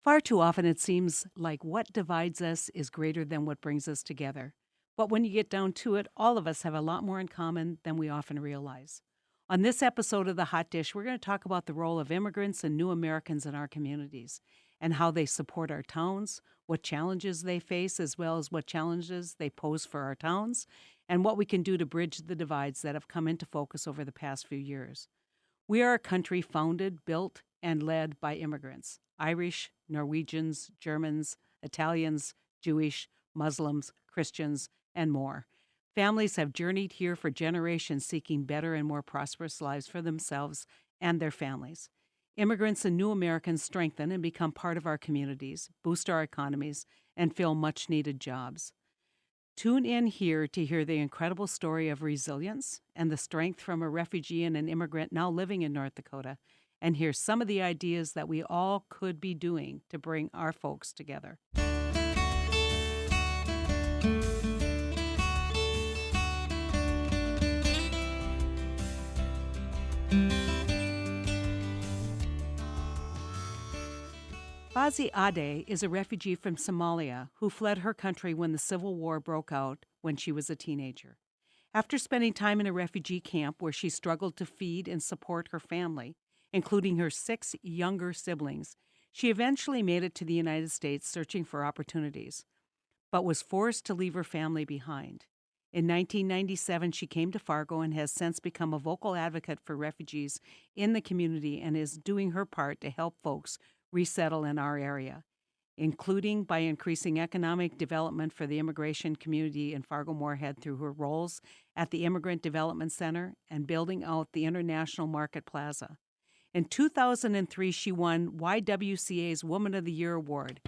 Far too often, it seems like what divides us is greater than what brings us together. But when you get down to it, all of us have a lot more in common than we often realize. On this episode of The Hot Dish, we're going to talk about the role of immigrants and new Americans in our communities and how they support our towns, what challenges they face, as well as what challenges they pose for our towns, and what we can do to bridge the divides that have come into focus over the past few years. We are a country founded, built, and led by immigrants: Irish, Norwegians, Germans, Italians, Jewish, Muslims, Christians, and more. Families have journeyed here for generations seeking better and more prosperous lives for themselves and their families. Immigrants and new Americans strengthen and become part of our communities, boost our economies, and fill much needed jobs. Tune in here to hear the incredible story of resilience and the strength from a refugee and an immigrant now living in North Dakota, and hear some of the ideas that we all could be doing to bring our folks together. Fowzia Adde is a refugee from Somalia who fled her country when the Civil War broke out when she was a teenager. After spending time in a refugee camp where she struggled to feed and support her family, including her six younger siblings, she eventually made it to the United States searching for opportunities, but was forced to leave her family behind. In 1997, she came to Fargo and has since become a vocal advocate for refugees in the community and is doing her part to help folks resettle in our area, including by increasing economic development for the immigration community in Fargo-Moorhead through her roles at the Immigrant Development Center and building out the International Market Plaza. In 2003, she won YWCA's Woman of the Year Award.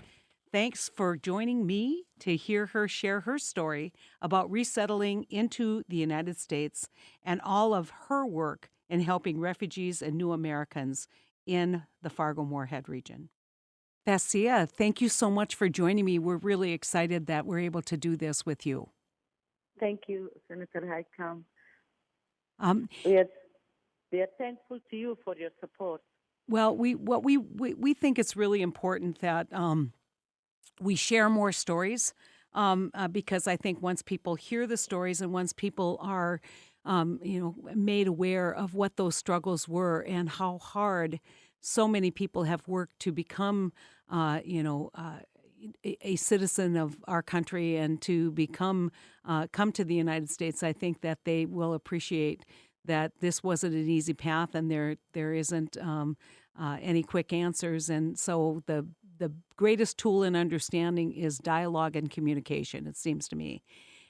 Thanks for joining me to hear her share her story about resettling into the United States and all of her work in helping refugees and new Americans in the Fargo-Moorhead region. Fowzia, thank you so much for joining me. We're really excited that we're able to do this with you. Thank you, Senator Heitkamp. Um, We are, we are thankful to you for your support. well, we think it's really important that we share more stories because I think once people hear the stories and once people are, made aware of what those struggles were and how hard so many people have worked to become, a citizen of our country and to come to the United States, I think that they will appreciate that this wasn't an easy path and there isn't any quick answers. And so the greatest tool in understanding is dialogue and communication, it seems to me.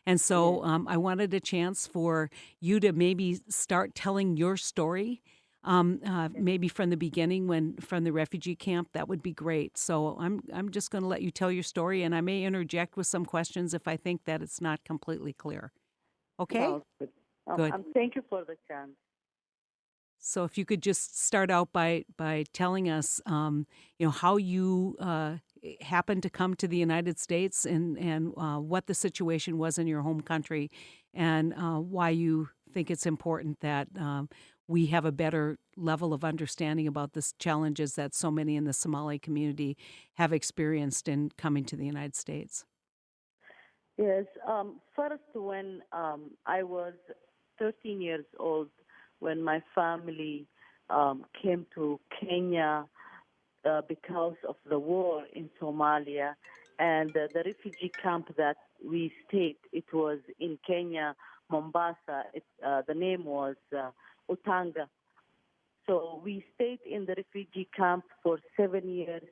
And so I wanted a chance for you to maybe start telling your story, maybe from the beginning, from the refugee camp. That would be great. So I'm just going to let you tell your story, and I may interject with some questions if I think that it's not completely clear. Okay? Sounds good. Good. Thank you for the chance. So if you could just start out by telling us, how you happened to come to the United States and what the situation was in your home country, and why you think it's important that we have a better level of understanding about the challenges that so many in the Somali community have experienced in coming to the United States. Yes. First, when I was 13 years old, when my family came to Kenya because of the war in Somalia, and the refugee camp that we stayed, it was in Kenya, Mombasa. The name was Utanga. So we stayed in the refugee camp for 7 years.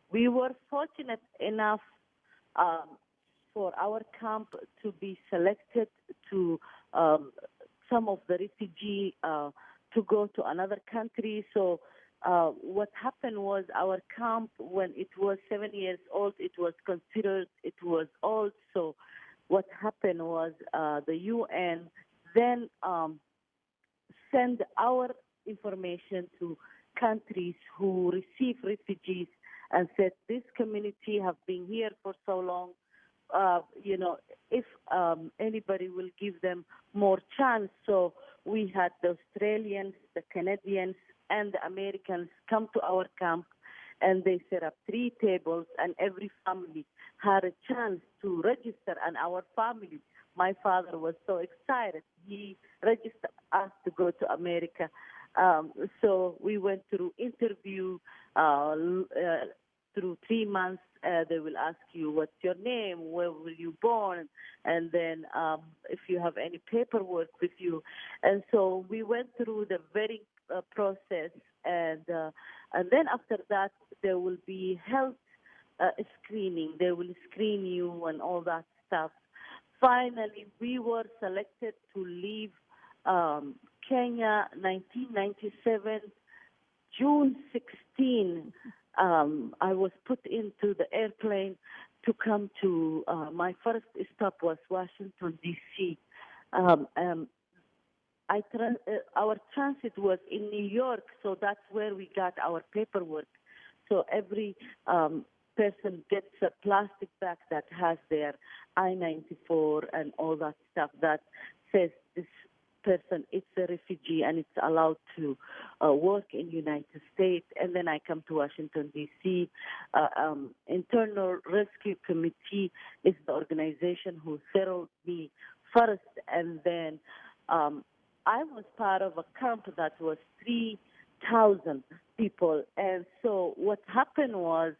We were fortunate enough for our camp to be selected to some of the refugee to go to another country. So what happened was our camp, when it was 7 years old, it was considered it was old. So what happened was the UN then send our information to countries who receive refugees and said, this community have been here for so long, if anybody will give them more chance. So we had the Australians, the Canadians, and the Americans come to our camp and they set up 3 tables, and every family had a chance to register. And our family, my father was so excited. He registered us to go to America. So we went through interview through 3 months. They will ask you what's your name, where were you born, and then if you have any paperwork with you. And so we went through the vetting process, and then after that there will be health screening. They will screen you and all that stuff. Finally, we were selected to leave Kenya, 1997, June 16. I was put into the airplane to come to, my first stop was Washington, D.C. Our transit was in New York, so that's where we got our paperwork. So every person gets a plastic bag that has their I-94 and all that stuff that says this person is a refugee and it's allowed to work in the United States. And then I come to Washington, D.C. Internal Rescue Committee is the organization who settled me first. And then I was part of a camp that was 3,000 people. And so what happened was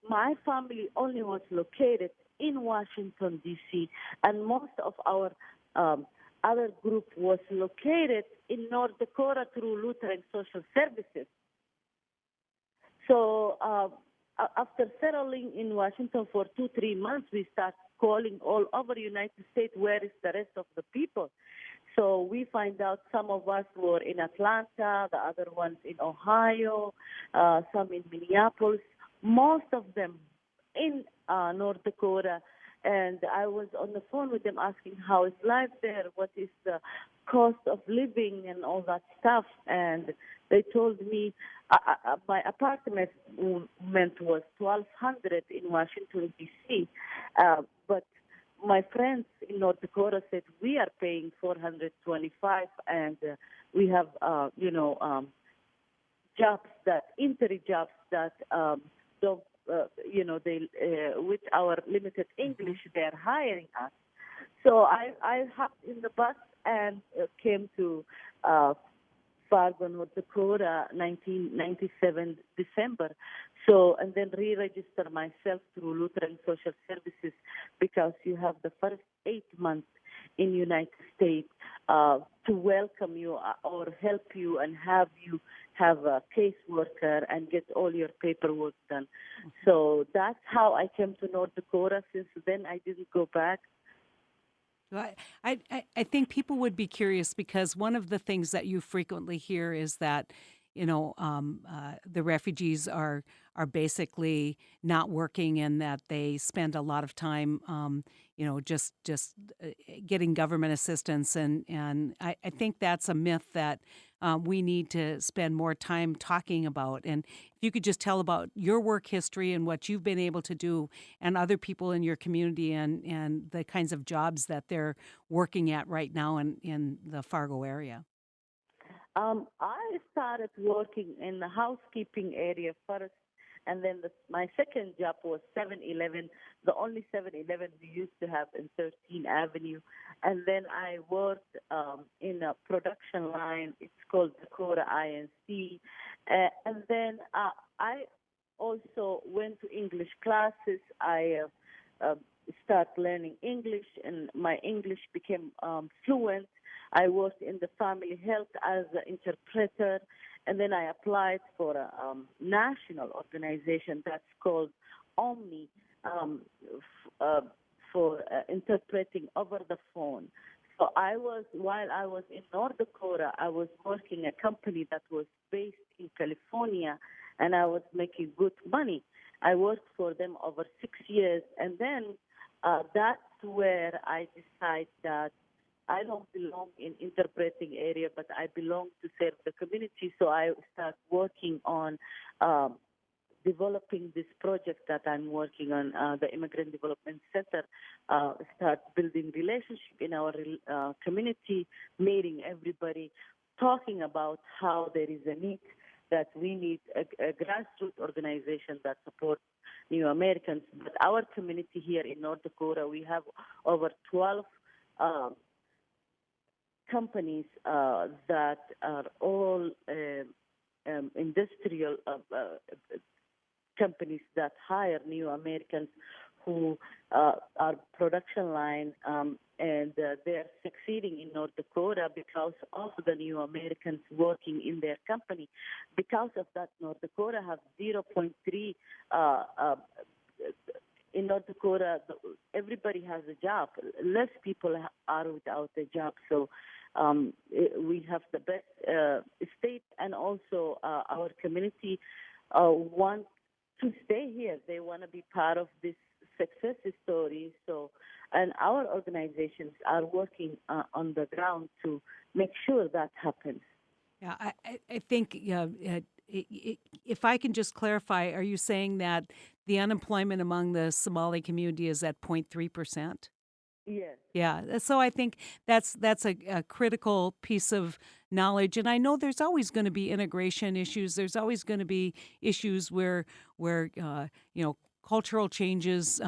my family only was located in Washington, D.C., and most of our other group was located in North Dakota through Lutheran Social Services. So after settling in Washington for 2-3 months, we start calling all over the United States, where is the rest of the people? So we find out some of us were in Atlanta, the other ones in Ohio, some in Minneapolis, most of them in North Dakota. And I was on the phone with them asking how is life there, what is the cost of living and all that stuff. And they told me my apartment was $1,200 in Washington, D.C., but my friends in North Dakota said we are paying $425, and we have jobs interim jobs that don't they with our limited English they're hiring us. So I hopped in the bus and came to Fargo, North Dakota, 1997 December. So, and then re-register myself through Lutheran Social Services, because you have the first 8 months in United States to welcome you or help you and have you have a caseworker and get all your paperwork done. So that's how I came to North Dakota. Since then, I didn't go back. I think people would be curious, because one of the things that you frequently hear is that, the refugees are basically not working, and that they spend a lot of time, just getting government assistance. And I think that's a myth that we need to spend more time talking about. And if you could just tell about your work history and what you've been able to do, and other people in your community, and the kinds of jobs that they're working at right now in the Fargo area. I started working in the housekeeping area first, and then my second job was 7-Eleven, the only 7-Eleven we used to have in 13th Avenue. And then I worked in a production line. It's called Dakota INC. And then I also went to English classes. I started learning English, and my English became fluent. I worked in the family health as an interpreter, and then I applied for a national organization that's called Omni for interpreting over the phone. So while I was in North Dakota, I was working a company that was based in California, and I was making good money. I worked for them over 6 years, and then that's where I decided that I don't belong in interpreting area, but I belong to serve the community. So I start working on developing this project that I'm working on, the Immigrant Development Center. Start building relationship in our community, meeting everybody, talking about how there is a need that we need a grassroots organization that supports new Americans. But our community here in North Dakota, we have over 12 um, companies that are all industrial companies that hire new Americans who are production line, and they're succeeding in North Dakota because of the new Americans working in their company. Because of that, North Dakota has 0.3 in North Dakota, everybody has a job. Less people are without a job. So we have the best state, and also our community want to stay here. They want to be part of this success story. So, and our organizations are working on the ground to make sure that happens. Yeah, I think if I can just clarify, are you saying that the unemployment among the Somali community is at 0.3%? Yes. Yeah, so I think that's a critical piece of knowledge, and I know there's always going to be integration issues. There's always going to be issues where cultural changes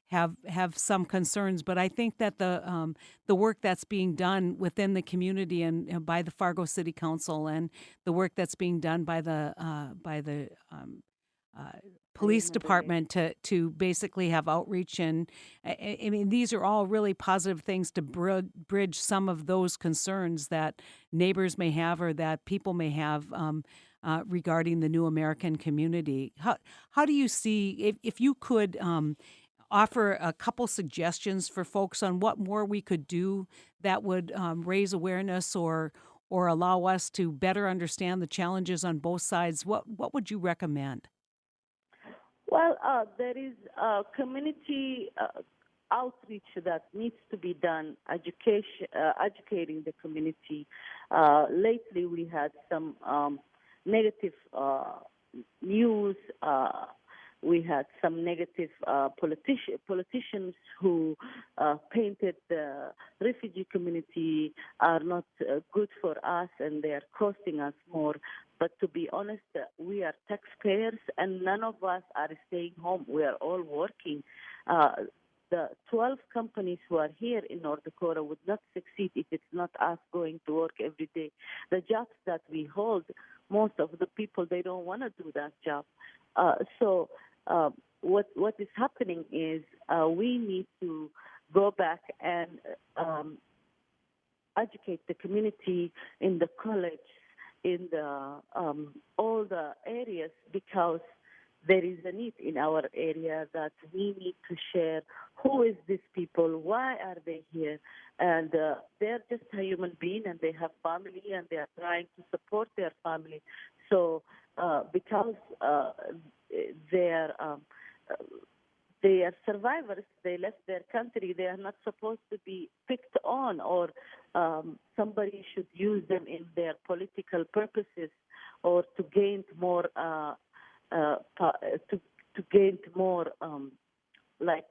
have some concerns, but I think that the work that's being done within the community and by the Fargo City Council, and the work that's being done by the uh, police department to basically have outreach, and I mean, these are all really positive things to bridge some of those concerns that neighbors may have or that people may have regarding the new American community. How do you see, if you could offer a couple suggestions for folks on what more we could do that would raise awareness or allow us to better understand the challenges on both sides, what would you recommend? Well, there is community outreach that needs to be done, educating the community. Lately, we had some negative news. We had some negative politicians who painted the refugee community are not good for us, and they are costing us more. But to be honest, we are taxpayers, and none of us are staying home. We are all working. The 12 companies who are here in North Dakota would not succeed if it's not us going to work every day. The jobs that we hold, most of the people, they don't want to do that job. So what is happening is we need to go back and educate the community in the college, in the all the areas, because there is a need in our area that we need to share who is these people, why are they here, and they're just a human being, and they have family, and they are trying to support their family. So because they are survivors, they left their country, they are not supposed to be picked on, or somebody should use them in their political purposes, or to gain more to gain more like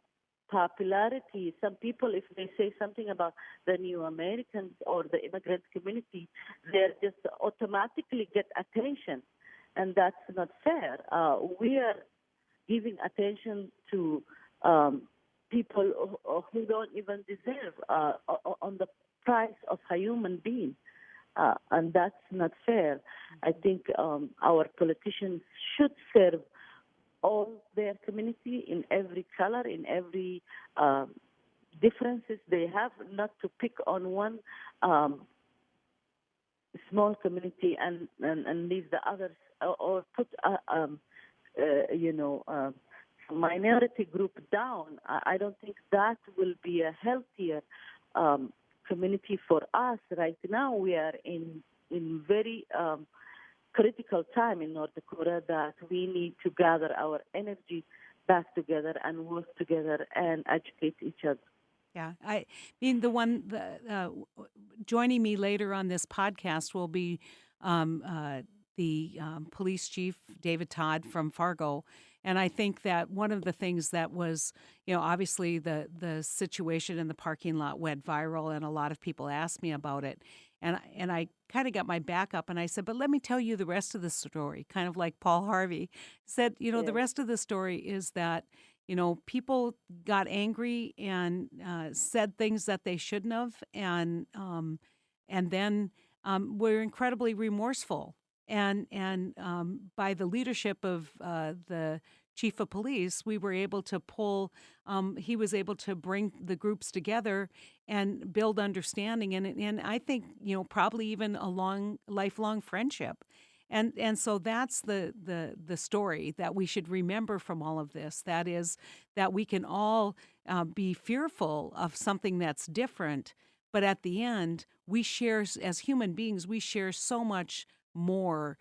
popularity. Some people, if they say something about the new Americans or the immigrant community, they just automatically get attention, and that's not fair. We are giving attention to people who don't even deserve on the price of a human being. And that's not fair. I think our politicians should serve all their community in every color, in every differences they have, not to pick on one small community and leave the others, or put minority group down. I don't think that will be a healthier community for us. Right now, we are in very critical time in North Dakota that we need to gather our energy back together and work together and educate each other. Yeah, I mean, joining me later on this podcast will be the police chief, David Todd from Fargo. And I think that one of the things that was, obviously the situation in the parking lot went viral, and a lot of people asked me about it. and I kind of got my back up and I said, but let me tell you the rest of the story, kind of like Paul Harvey said, the Yes. rest of the story is that, people got angry and said things that they shouldn't have, and then were incredibly remorseful. And by the leadership of the chief of police, we were able to pull. He was able to bring the groups together and build understanding, and I think probably even a lifelong friendship. And so that's the story that we should remember from all of this. That is that we can all be fearful of something that's different, but at the end, we share, as human beings, we share so much more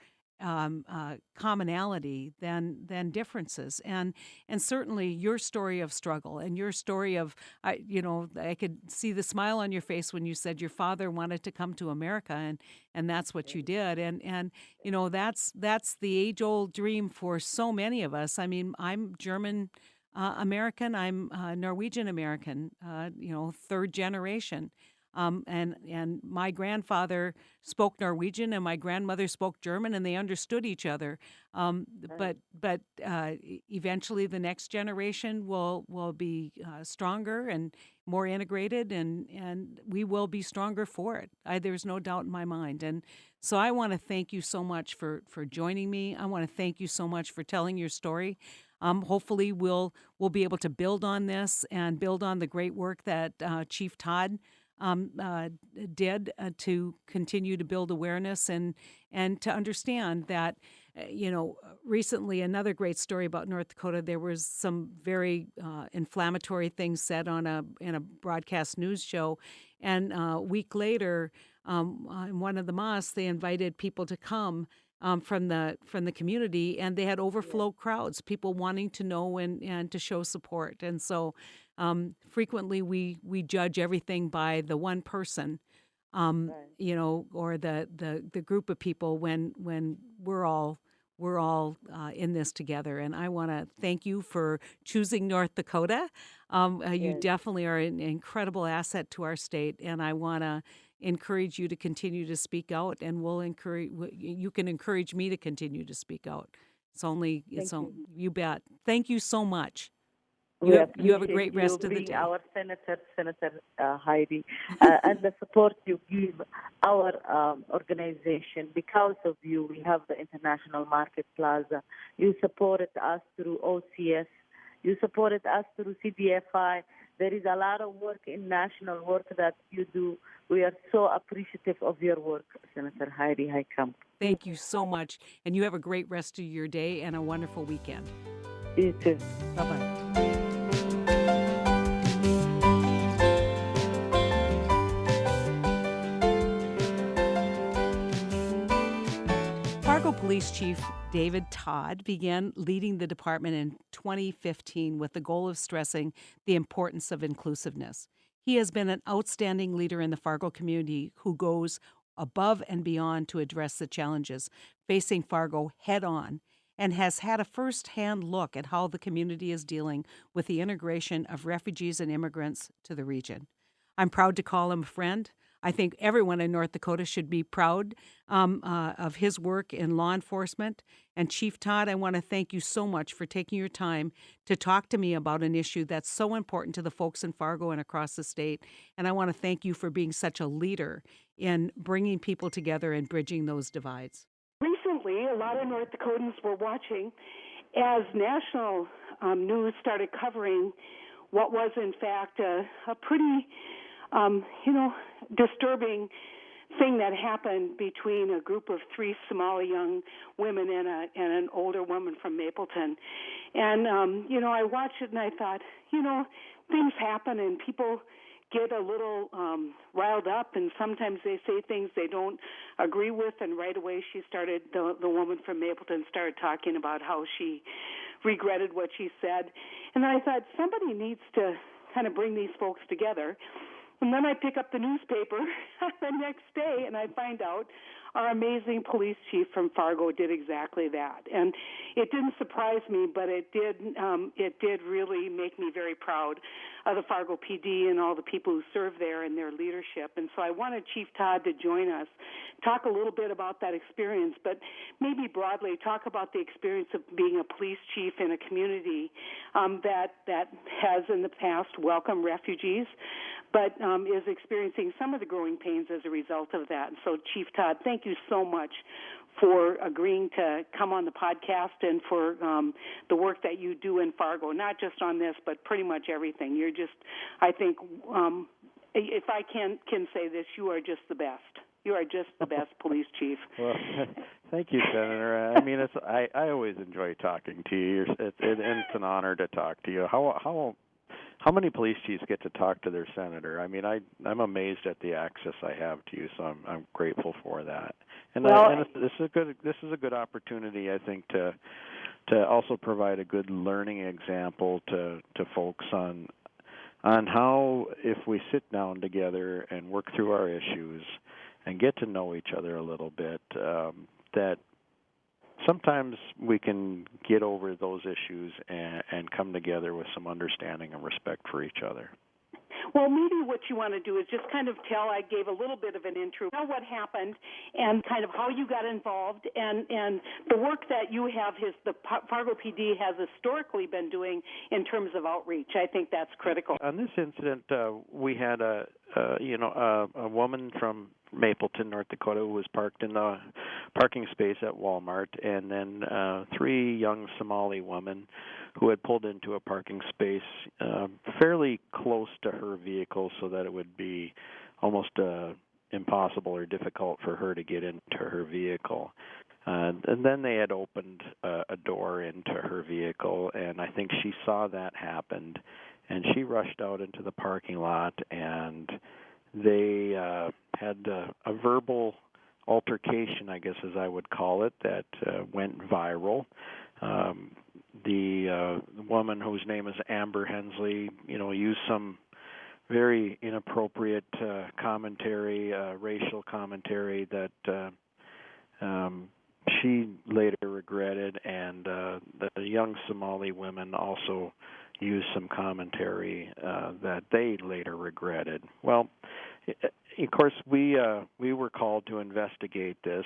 commonality than differences. And certainly your story of struggle and your story of, I could see the smile on your face when you said your father wanted to come to America, and that's what you did. And that's the age old dream for so many of us. I mean, I'm German American. I'm Norwegian American. Third generation. And my grandfather spoke Norwegian and my grandmother spoke German, and they understood each other. But eventually, the next generation will be stronger and more integrated, and we will be stronger for it. There's no doubt in my mind. And so I want to thank you so much for joining me. I want to thank you so much for telling your story. Hopefully, we'll be able to build on this and build on the great work that Chief Todd did to continue to build awareness and to understand that, recently another great story about North Dakota. There was some very inflammatory things said in a broadcast news show, and a week later, in one of the mosques, they invited people to come. From the community, and they had overflow crowds, people wanting to know and to show support. And so frequently we judge everything by the one person, or the group of people when we're all in this together. And I want to thank you for choosing North Dakota. You definitely are an incredible asset to our state, and I want to encourage you to continue to speak out, and you can encourage me to continue to speak out. You bet. Thank you so much. You have a great rest of the day. Our Senator Heidi, and the support you give our organization. Because of you, we have the International Market Plaza. You supported us through OCS. You supported us through CDFI. There is a lot of work in national work that you do. We are so appreciative of your work, Senator Heidi Heitkamp. Thank you so much. And you have a great rest of your day and a wonderful weekend. You too. Bye-bye. Fargo Police Chief David Todd began leading the department in 2015 with the goal of stressing the importance of inclusiveness. He has been an outstanding leader in the Fargo community who goes above and beyond to address the challenges facing Fargo head on, and has had a first-hand look at how the community is dealing with the integration of refugees and immigrants to the region. I'm proud to call him a friend. I think everyone in North Dakota should be proud of his work in law enforcement. And Chief Todd, I want to thank you so much for taking your time to talk to me about an issue that's so important to the folks in Fargo and across the state. And I want to thank you for being such a leader in bringing people together and bridging those divides. Recently, a lot of North Dakotans were watching as national news started covering what was, in fact, a pretty disturbing thing that happened between a group of 3 Somali young women and an older woman from Mapleton. And, I watched it and I thought, things happen and people get a little riled up, and sometimes they say things they don't agree with, and right away the woman from Mapleton started talking about how she regretted what she said. And I thought somebody needs to kind of bring these folks together. And then I pick up the newspaper the next day, and I find out our amazing police chief from Fargo did exactly that. And it didn't surprise me, but it did really make me very proud of the Fargo PD and all the people who serve there and their leadership. And so I wanted Chief Todd to join us, talk a little bit about that experience, but maybe broadly talk about the experience of being a police chief in a community that has in the past welcomed refugees, but is experiencing some of the growing pains as a result of that. And so, Chief Todd, thank you so much for agreeing to come on the podcast and for the work that you do in Fargo, not just on this, but pretty much everything. You're just, I think, if I can say this, you are just the best. You are just the best police chief. Well, thank you, Senator. I mean, I always enjoy talking to you. It's an honor to talk to you. How many police chiefs get to talk to their senator? I mean, I'm amazed at the access I have to you, so I'm grateful for that. And this is a good opportunity, I think, to also provide a good learning example to folks on how, if we sit down together and work through our issues and get to know each other a little bit, that sometimes we can get over those issues and come together with some understanding and respect for each other. Well, maybe what you want to do is just kind of I gave a little bit of an intro, know what happened and kind of how you got involved and the work that you have, the Fargo PD has historically been doing in terms of outreach. I think that's critical. On this incident, we had a woman from Mapleton, North Dakota, who was parked in the parking space at Walmart, and then 3 young Somali women who had pulled into a parking space fairly close to her vehicle so that it would be almost impossible or difficult for her to get into her vehicle. And then they had opened a door into her vehicle, and I think she saw that happen, and she rushed out into the parking lot, and they had a verbal altercation, I guess as I would call it, that went viral. The woman, whose name is Amber Hensley, used some very inappropriate commentary, racial commentary that she later regretted, and the young Somali women also used some commentary that they later regretted. Well, of course, we were called to investigate this,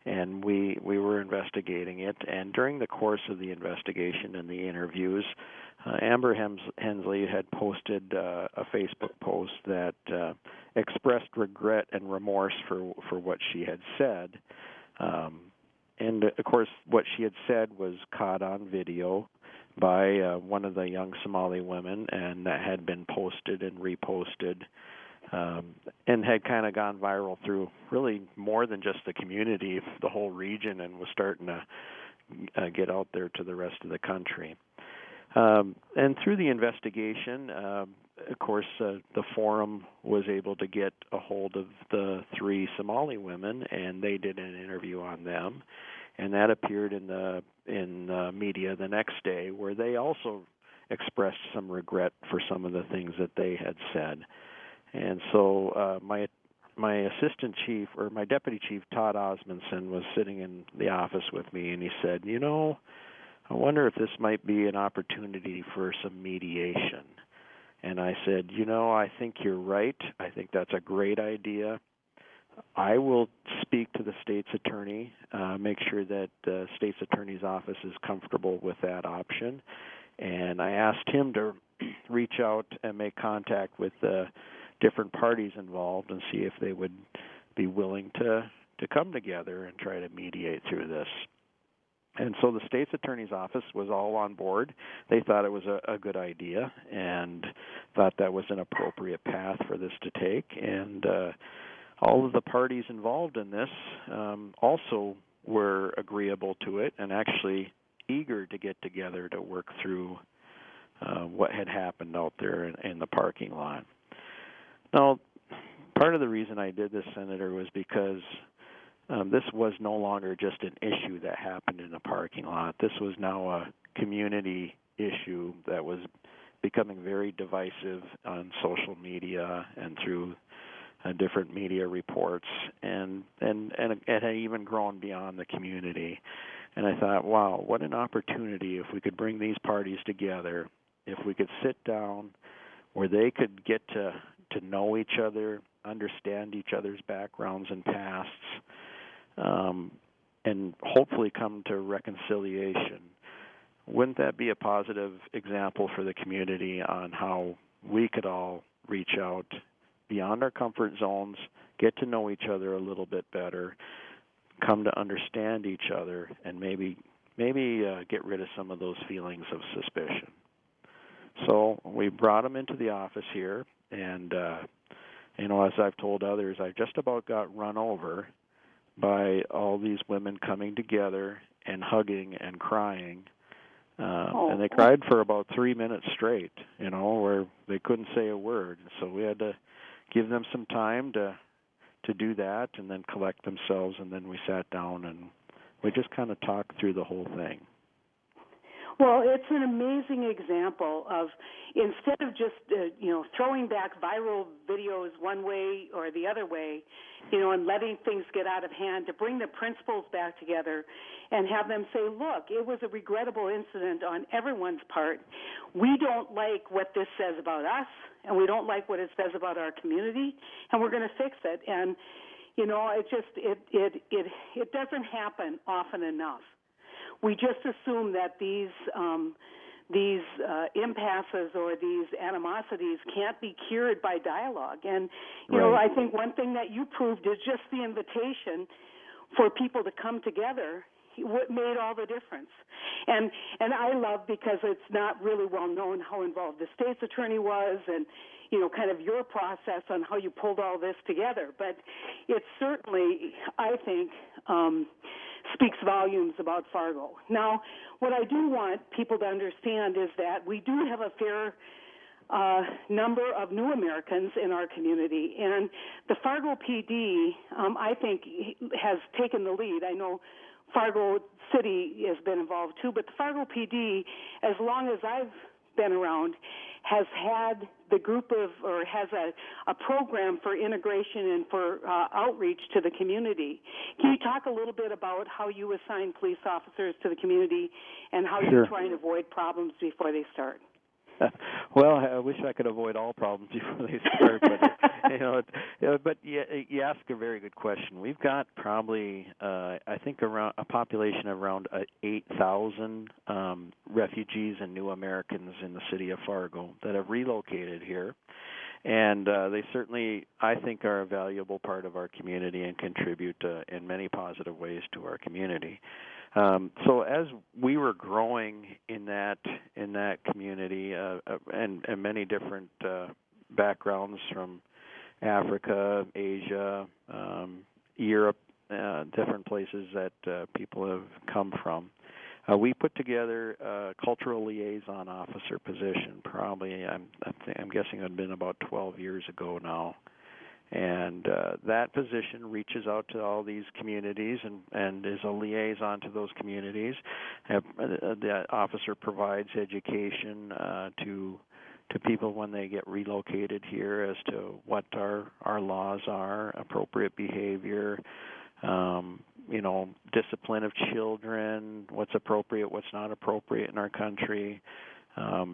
and we were investigating it. And during the course of the investigation and the interviews, Amber Hensley had posted a Facebook post that expressed regret and remorse for what she had said. And, of course, what she had said was caught on video by one of the young Somali women, and that had been posted and reposted, and had kind of gone viral through really more than just the community, the whole region, and was starting to get out there to the rest of the country. And through the investigation, of course, the forum was able to get a hold of the 3 Somali women, and they did an interview on them, and that appeared in the media the next day, where they also expressed some regret for some of the things that they had said. And so my assistant chief, or my deputy chief, Todd Osmondson, was sitting in the office with me, and he said, I wonder if this might be an opportunity for some mediation. And I said, I think you're right. I think that's a great idea. I will speak to the state's attorney, make sure that the state's attorney's office is comfortable with that option. And I asked him to reach out and make contact with the different parties involved and see if they would be willing to come together and try to mediate through this. And so the state's attorney's office was all on board. They thought it was a good idea and thought that was an appropriate path for this to take. And all of the parties involved in this also were agreeable to it and actually eager to get together to work through what had happened out there in the parking lot. Now, part of the reason I did this, Senator, was because this was no longer just an issue that happened in a parking lot. This was now a community issue that was becoming very divisive on social media and through different media reports, and it had even grown beyond the community. And I thought, wow, what an opportunity if we could bring these parties together, if we could sit down where they could get to know each other, understand each other's backgrounds and pasts, and hopefully come to reconciliation. Wouldn't that be a positive example for the community on how we could all reach out beyond our comfort zones, get to know each other a little bit better, come to understand each other, and maybe get rid of some of those feelings of suspicion? So we brought them into the office here, and as I've told others, I just about got run over by all these women coming together and hugging and crying. And they cried for about 3 minutes straight, where they couldn't say a word. So we had to give them some time to do that and then collect themselves, and then we sat down and we just kind of talked through the whole thing. Well, it's an amazing example of, instead of just throwing back viral videos one way or the other way, and letting things get out of hand, to bring the principals back together and have them say, look, it was a regrettable incident on everyone's part. We don't like what this says about us, and we don't like what it says about our community, and we're going to fix it. And it doesn't happen often enough. We just assume that these impasses or these animosities can't be cured by dialogue. And, I think one thing that you proved is just the invitation for people to come together what made all the difference. And I love, because it's not really well known, how involved the state's attorney was, and kind of your process on how you pulled all this together. But it certainly, I think, speaks volumes about Fargo. Now, what I do want people to understand is that we do have a fair number of new Americans in our community, and the Fargo PD, I think, has taken the lead. I know Fargo City has been involved too, but the Fargo PD, as long as I've been around, has had the group of, or has a program for integration and for outreach to the community. Can you talk a little bit about how you assign police officers to the community and how Sure. you try and avoid problems before they start? Well, I wish I could avoid all problems before they start, but you ask a very good question. We've got probably, I think, around a population of around 8,000 refugees and new Americans in the city of Fargo that have relocated here, and they certainly, I think, are a valuable part of our community and contribute in many positive ways to our community. So as we were growing in that community, and many different backgrounds from Africa, Asia, Europe, different places that people have come from, we put together a cultural liaison officer position. Probably, I'm guessing it had been about 12 years ago now. And that position reaches out to all these communities and is a liaison to those communities. The officer provides education to people when they get relocated here as to what our laws are, appropriate behavior, discipline of children, what's appropriate, what's not appropriate in our country.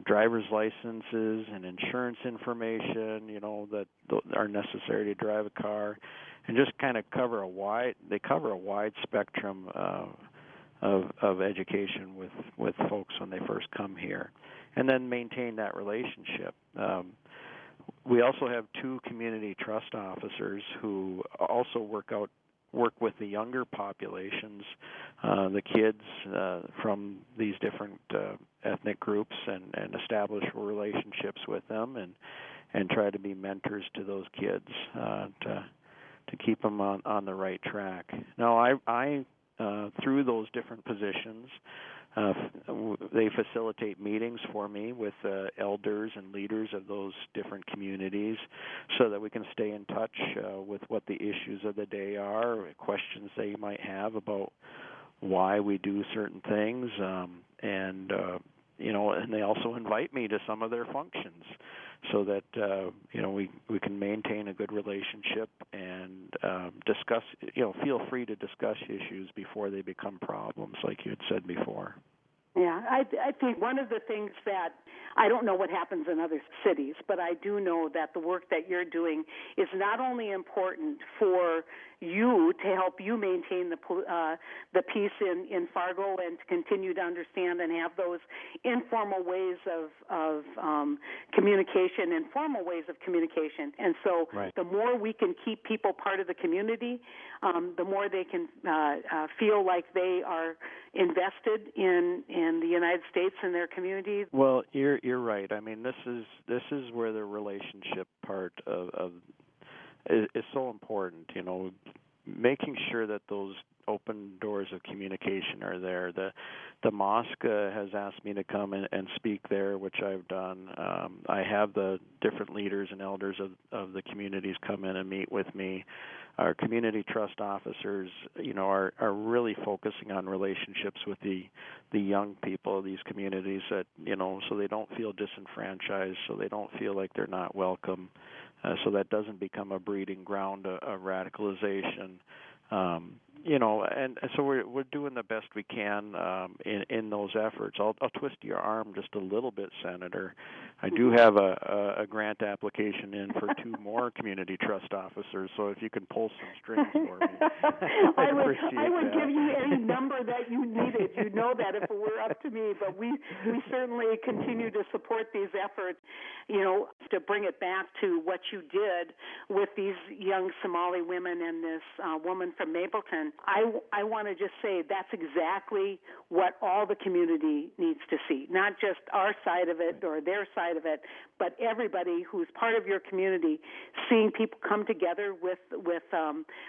Driver's licenses and insurance information, that are necessary to drive a car, and just kind of cover a wide spectrum of education with folks when they first come here, and then maintain that relationship. We also have 2 community trust officers who also work with the younger populations, the kids from these different ethnic groups, and establish relationships with them, and try to be mentors to those kids to keep them on the right track. Now, I through those different positions, they facilitate meetings for me with elders and leaders of those different communities so that we can stay in touch with what the issues of the day are, questions they might have about why we do certain things, and and they also invite me to some of their functions, so that we can maintain a good relationship and discuss. Feel free to discuss issues before they become problems, like you had said before. Yeah, I think one of the things that I don't know what happens in other cities, but I do know that the work that you're doing is not only important for you to help you maintain the peace in Fargo and to continue to understand and have those informal ways of communication, informal ways of communication. And so the more we can keep people part of the community, the more they can feel like they are invested in the United States and their community. Well, you're right. I mean, this is where the relationship part of is so important. Making sure that those open doors of communication are there. The mosque has asked me to come and speak there, which I've done. I have the different leaders and elders of the communities come in and meet with me. Our community trust officers, are really focusing on relationships with the young people of these communities that, so they don't feel disenfranchised, so they don't feel like they're not welcome, so that doesn't become a breeding ground of radicalization. And so we're doing the best we can in those efforts. I'll twist your arm just a little bit, Senator. I do have a grant application in for 2 more community trust officers, so if you can pull some strings for me, I would give you any number that you needed. You know that if it were up to me, but we certainly continue to support these efforts, to bring it back to what you did with these young Somali women and this woman from Mapleton. I want to just say that's exactly what all the community needs to see, not just our side of it or their side of it, but everybody who's part of your community, seeing people come together with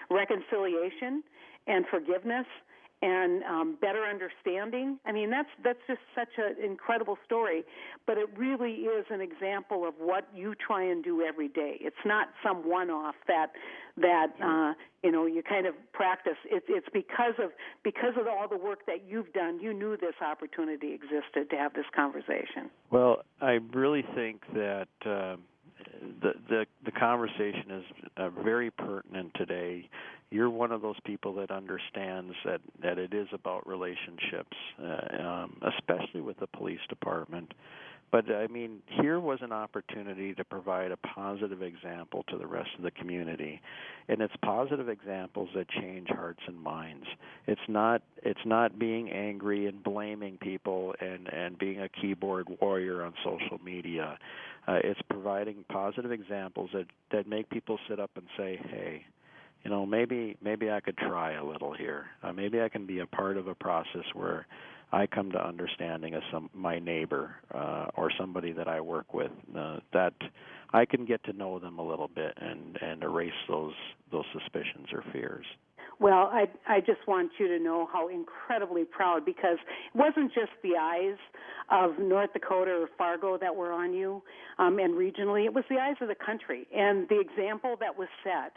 reconciliation and forgiveness and better understanding. I mean, that's just such an incredible story, but it really is an example of what you try and do every day. It's not some one-off that you kind of practice. It's because of all the work that you've done. You knew this opportunity existed to have this conversation. Well, I really think that the conversation is very pertinent today. You're one of those people that understands that it is about relationships, especially with the police department. But, I mean, here was an opportunity to provide a positive example to the rest of the community. And it's positive examples that change hearts and minds. It's not being angry and blaming people and being a keyboard warrior on social media. It's providing positive examples that make people sit up and say, hey, maybe I could try a little here. Maybe I can be a part of a process where I come to understanding of my neighbor or somebody that I work with, that I can get to know them a little bit and erase those suspicions or fears. Well, I just want you to know how incredibly proud, because it wasn't just the eyes of North Dakota or Fargo that were on you, and regionally. It was the eyes of the country and the example that was set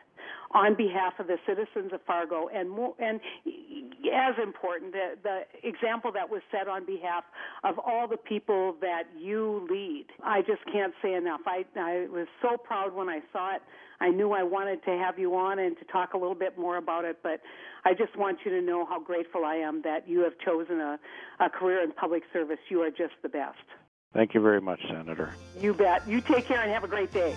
on behalf of the citizens of Fargo, and as important, the example that was set on behalf of all the people that you lead. I just can't say enough. I was so proud when I saw it. I knew I wanted to have you on and to talk a little bit more about it, but I just want you to know how grateful I am that you have chosen a career in public service. You are just the best. Thank you very much, Senator. You bet. You take care and have a great day.